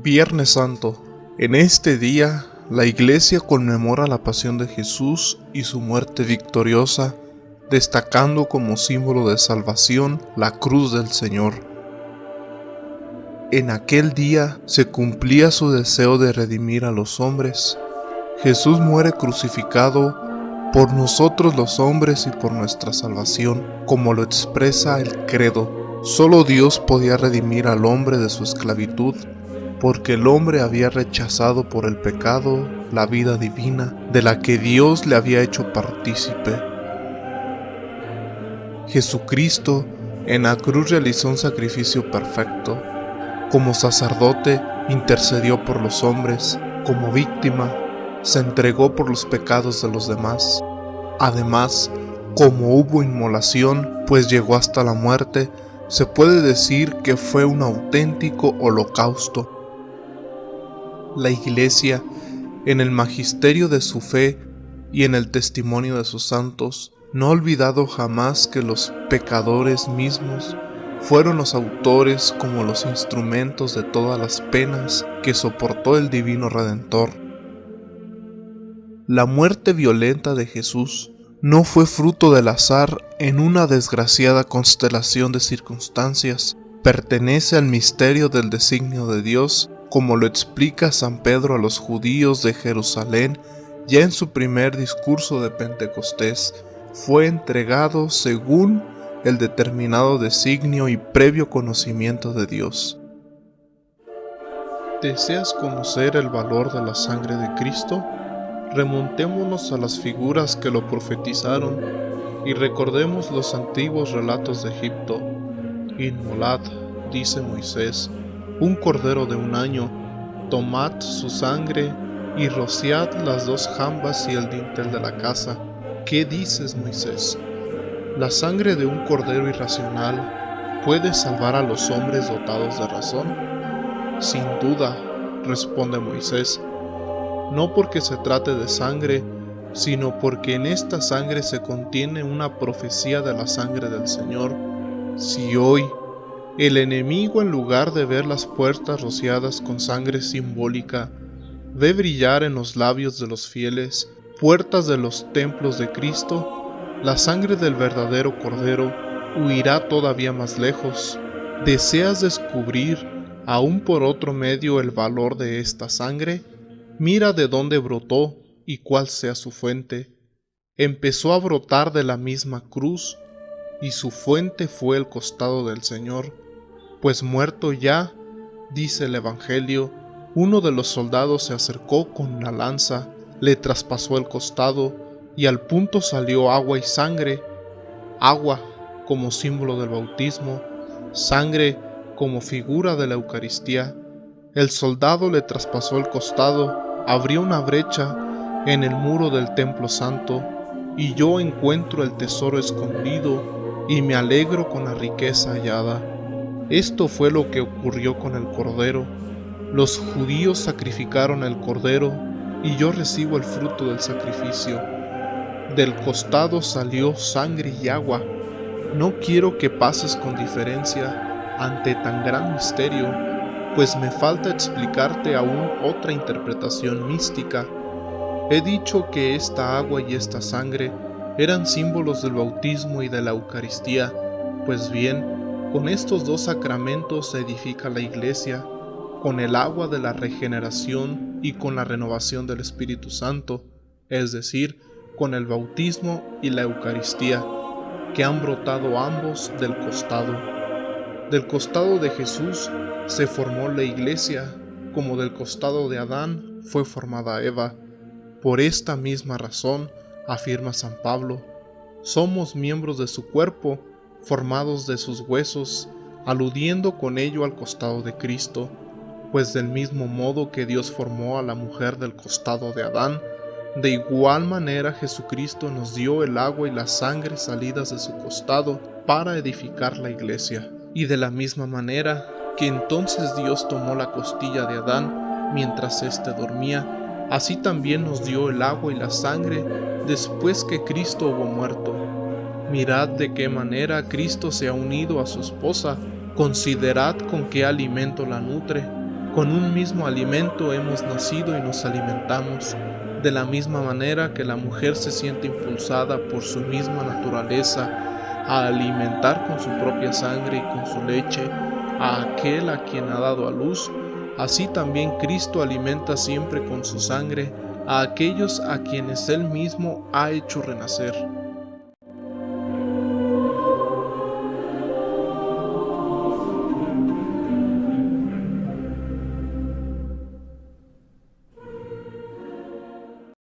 Viernes Santo. En este día, la Iglesia conmemora la pasión de Jesús y su muerte victoriosa, destacando como símbolo de salvación la cruz del Señor. En aquel día se cumplía su deseo de redimir a los hombres. Jesús muere crucificado por nosotros los hombres y por nuestra salvación, como lo expresa el credo. Solo Dios podía redimir al hombre de su esclavitud, porque el hombre había rechazado por el pecado la vida divina de la que Dios le había hecho partícipe. Jesucristo en la cruz realizó un sacrificio perfecto. Como sacerdote intercedió por los hombres, como víctima se entregó por los pecados de los demás. Además, como hubo inmolación, pues llegó hasta la muerte, se puede decir que fue un auténtico holocausto. La Iglesia, en el magisterio de su fe y en el testimonio de sus santos, no ha olvidado jamás que los pecadores mismos fueron los autores como los instrumentos de todas las penas que soportó el Divino Redentor. La muerte violenta de Jesús no fue fruto del azar en una desgraciada constelación de circunstancias. Pertenece al misterio del designio de Dios, como lo explica San Pedro a los judíos de Jerusalén ya en su primer discurso de Pentecostés. Fue entregado según el determinado designio y previo conocimiento de Dios. ¿Deseas conocer el valor de la sangre de Cristo? Remontémonos a las figuras que lo profetizaron y recordemos los antiguos relatos de Egipto. Inmolad, dice Moisés, un cordero de un año, tomad su sangre y rociad las dos jambas y el dintel de la casa. ¿Qué dices, Moisés? ¿La sangre de un cordero irracional puede salvar a los hombres dotados de razón? Sin duda, responde Moisés, no porque se trate de sangre, sino porque en esta sangre se contiene una profecía de la sangre del Señor. Si hoy el enemigo, en lugar de ver las puertas rociadas con sangre simbólica, ve brillar en los labios de los fieles puertas de los templos de Cristo, la sangre del verdadero Cordero huirá todavía más lejos. ¿Deseas descubrir, aún por otro medio, el valor de esta sangre? Mira de dónde brotó y cuál sea su fuente. Empezó a brotar de la misma cruz, y su fuente fue el costado del Señor. Pues muerto ya, dice el Evangelio, uno de los soldados se acercó con una lanza, le traspasó el costado, y al punto salió agua y sangre, agua como símbolo del bautismo, sangre como figura de la Eucaristía. El soldado le traspasó el costado, abrió una brecha en el muro del templo santo, y yo encuentro el tesoro escondido, y me alegro con la riqueza hallada. Esto fue lo que ocurrió con el Cordero. Los judíos sacrificaron el Cordero, y yo recibo el fruto del sacrificio. Del costado salió sangre y agua. No quiero que pases con diferencia ante tan gran misterio, pues me falta explicarte aún otra interpretación mística. He dicho que esta agua y esta sangre eran símbolos del bautismo y de la Eucaristía. Pues bien, con estos dos sacramentos se edifica la Iglesia, con el agua de la regeneración y con la renovación del Espíritu Santo, es decir, con el bautismo y la Eucaristía, que han brotado ambos del costado. Del costado de Jesús se formó la Iglesia, como del costado de Adán fue formada Eva. Por esta misma razón, afirma San Pablo, somos miembros de su cuerpo, formados de sus huesos, aludiendo con ello al costado de Cristo, pues del mismo modo que Dios formó a la mujer del costado de Adán, de igual manera Jesucristo nos dio el agua y la sangre salidas de su costado para edificar la Iglesia. Y de la misma manera que entonces Dios tomó la costilla de Adán mientras éste dormía, así también nos dio el agua y la sangre después que Cristo hubo muerto. Mirad de qué manera Cristo se ha unido a su esposa, considerad con qué alimento la nutre, Con un mismo alimento hemos nacido y nos alimentamos, de la misma manera que la mujer se siente impulsada por su misma naturaleza a alimentar con su propia sangre y con su leche a aquel a quien ha dado a luz, así también Cristo alimenta siempre con su sangre a aquellos a quienes Él mismo ha hecho renacer.